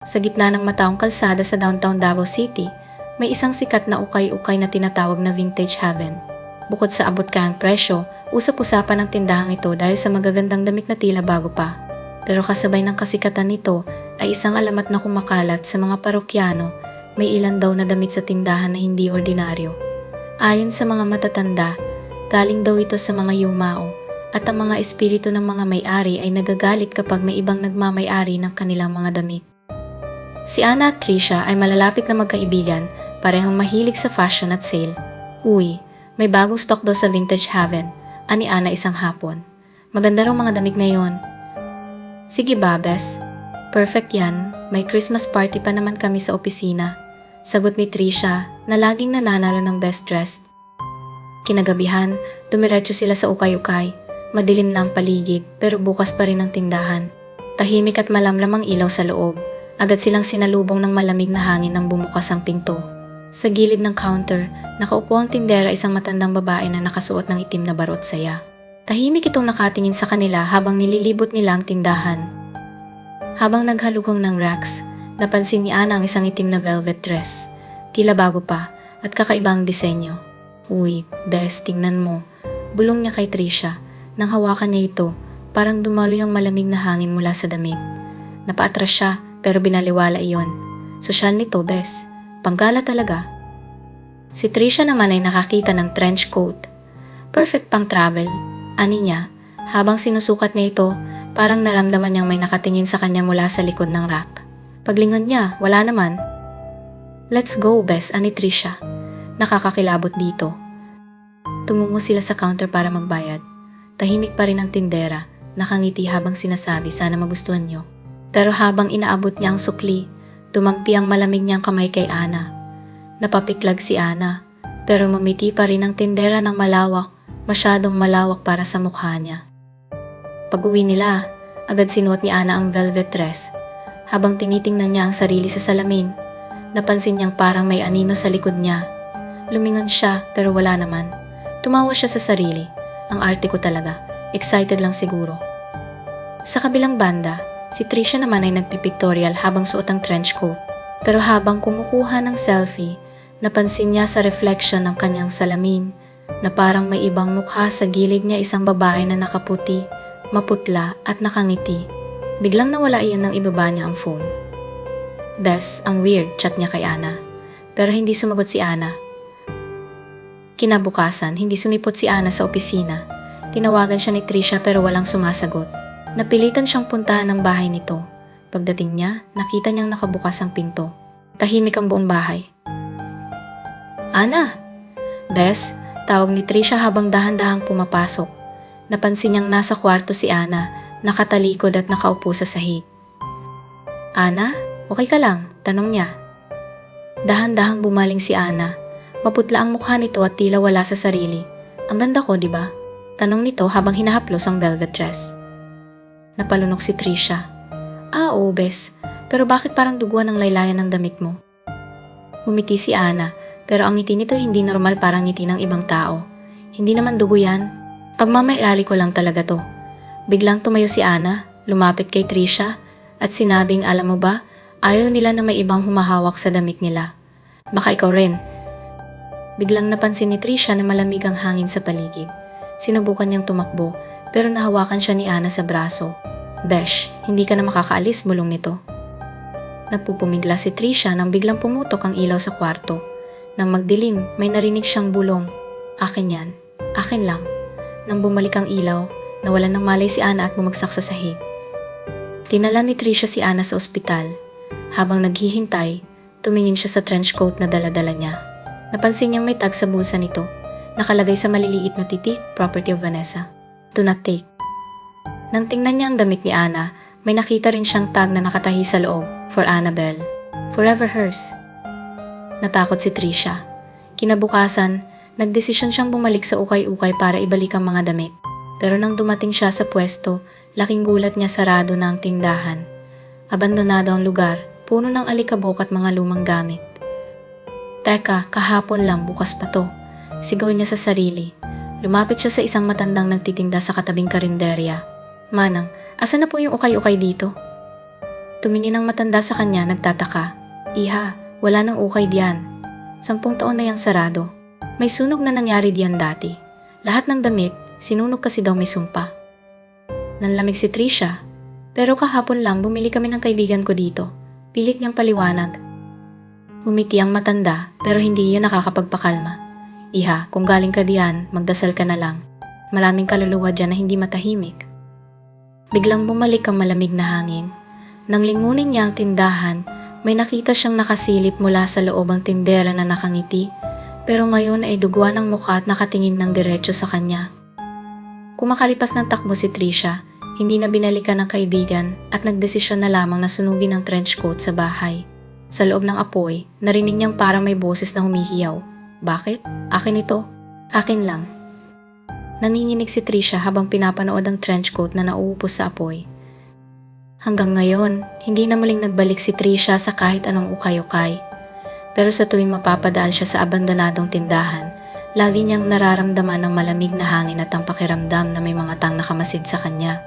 Sa gitna ng mataong kalsada sa downtown Davao City, may isang sikat na ukay-ukay na tinatawag na Vintage Haven. Bukod sa abot kayang presyo, usap-usapan ng tindahang ito dahil sa magagandang damit na tila bago pa. Pero kasabay ng kasikatan nito ay isang alamat na kumakalat sa mga parokyano, may ilan daw na damit sa tindahan na hindi ordinaryo. Ayon sa mga matatanda, galing daw ito sa mga yumao at ang mga espiritu ng mga may-ari ay nagagalit kapag may ibang nagmamay-ari ng kanilang mga damit. Si Ana at Trisha ay malalapit na magkaibigan, parehong mahilig sa fashion at sale. Uy, may bagong stock daw sa Vintage Haven, ani Ana isang hapon. Maganda raw mga damit ngayon. Sige ba, Bes? Perfect yan, may Christmas party pa naman kami sa opisina. Sagot ni Trisha na laging nananalo ng best dressed. Kinagabihan, dumiretso sila sa ukay-ukay. Madilim na ang paligid pero bukas pa rin ang tindahan. Tahimik at malamlam ang ilaw sa loob. Agad silang sinalubong ng malamig na hangin nang bumukas ang pinto. Sa gilid ng counter, nakaupo ang tindera, isang matandang babae na nakasuot ng itim na barot saya. Tahimik itong nakatingin sa kanila habang nililibot nila ang tindahan. Habang naghalugong ng racks, napansin ni Ana ang isang itim na velvet dress. Tila bago pa at kakaibang disenyo. Uy, Bes, tingnan mo. Bulong niya kay Trisha. Nang hawakan niya ito, parang dumaloy ang malamig na hangin mula sa damit. Napaatras siya pero binaliwala iyon. Sosyal nito, Bes. Panggala talaga. Si Trisha naman ay nakakita ng trench coat. Perfect pang travel, ani niya. Habang sinusukat niya ito, parang naramdaman niyang may nakatingin sa kanya mula sa likod ng rack. Paglingon niya, wala naman. Let's go, Bes, ani Trisha. Nakakakilabot dito. Tumungo sila sa counter para magbayad. Tahimik pa rin ang tindera, nakangiti habang sinasabi sana magustuhan niyo. Pero habang inaabot niya ang sukli, tumampi ang malamig niyang kamay kay Ana. Napapiklag si Ana, pero mamiti pa rin ang tindera ng malawak, masyadong malawak para sa mukha niya. Pag-uwi nila, agad sinuot ni Ana ang velvet dress. Habang tinitingnan niya ang sarili sa salamin, napansin niyang parang may anino sa likod niya. Lumingon siya pero wala naman. Tumawa siya sa sarili. Ang arte ko talaga. Excited lang siguro. Sa kabilang banda, si Trisha naman ay nagpipictorial habang suot ang trench coat. Pero habang kumukuha ng selfie, napansin niya sa reflection ng kanyang salamin na parang may ibang mukha sa gilid niya, isang babae na nakaputi, maputla at nakangiti. Biglang nawala iyon nang ibaba niya ang phone. Des, ang weird, chat niya kay Ana. Pero hindi sumagot si Ana. Kinabukasan, hindi sumipot si Ana sa opisina. Tinawagan siya ni Trisha pero walang sumasagot. Napilitan siyang puntahan ng bahay nito. Pagdating niya, nakita niyang nakabukas ang pinto. Tahimik ang buong bahay. Ana! Bes, tawag ni Trisha habang dahan-dahang pumapasok. Napansin niyang nasa kwarto si Ana, nakatalikod at nakaupo sa sahig. Ana, okay ka lang? Tanong niya. Dahan-dahang bumaling si Ana. Maputla ang mukha nito at tila wala sa sarili. Ang ganda ko, di ba? Tanong nito habang hinahaplos ang velvet dress. Napalunok si Trisha. Oo, Bes. Pero bakit parang duguan ng laylayan ng damit mo? Ngumiti si Ana, pero ang ngiti nito hindi normal, parang ngiti ng ibang tao. Hindi naman dugo yan. Pagmamayali ko lang talaga to. Biglang tumayo si Ana, lumapit kay Trisha, at sinabing, alam mo ba, ayaw nila na may ibang humahawak sa damit nila. Baka ikaw rin. Biglang napansin ni Trisha na malamig ang hangin sa paligid. Sinubukan niyang tumakbo, pero nahawakan siya ni Ana sa braso. Besh, hindi ka na makakaalis, bulong nito. Nagpupumigla si Trisha nang biglang pumutok ang ilaw sa kwarto. Nang magdilim, may narinig siyang bulong. Akin yan. Akin lang. Nang bumalik ang ilaw, nawalan ng malay si Ana at bumagsak sa sahig. Tinala ni Trisha si Ana sa ospital. Habang naghihintay, tumingin siya sa trench coat na dala-dala niya. Napansin niyang may tag sa bulsa nito. Nakalagay sa maliliit na titik, property of Vanessa. Do not take. Nang tingnan niya ang damit ni Ana, may nakita rin siyang tag na nakatahi sa loob, for Annabelle. Forever hers. Natakot si Trisha. Kinabukasan, nagdesisyon siyang bumalik sa ukay-ukay para ibalik ang mga damit. Pero nang dumating siya sa pwesto, laking gulat niya, sarado na ang tindahan. Abandonado ang lugar, puno ng alikabok at mga lumang gamit. Teka, kahapon lang, bukas pa to. Sigaw niya sa sarili. Lumapit siya sa isang matandang nagtitinda sa katabing karinderya. Manang, asan na po yung ukay-ukay dito? Tumingin ang matanda sa kanya nagtataka. Iha, wala nang ukay diyan. 10 taon na yang sarado. May sunog na nangyari diyan dati. Lahat ng damit, sinunog kasi daw may sumpa. Nanlamig si Trisha. Pero kahapon lang bumili kami ng kaibigan ko dito. Pilit niyang paliwanag. Umiti ang matanda pero hindi yun nakakapagpakalma. Iha, kung galing ka diyan, magdasal ka na lang. Maraming kaluluwa dyan na hindi matahimik. Biglang bumalik ang malamig na hangin. Nang lingunin niya ang tindahan, may nakita siyang nakasilip mula sa loob ang tindera na nakangiti, pero ngayon ay dugwa ng mukha at nakatingin ng diretso sa kanya. Kumakalipas ng takbo si Trisha, hindi na binalikan ng kaibigan at nagdesisyon na lamang na sunugin ang trench coat sa bahay. Sa loob ng apoy, narinig niyang parang may boses na humihiyaw. Bakit? Akin ito. Akin lang. Nanginginig si Trisha habang pinapanood ang trench coat na nauupos sa apoy. Hanggang ngayon, hindi na muling nagbalik si Trisha sa kahit anong ukay-ukay. Pero sa tuwing mapapadaan siya sa abandonadong tindahan, lagi niyang nararamdaman ang malamig na hangin at ang pakiramdam na may mga tang nakamasid sa kanya.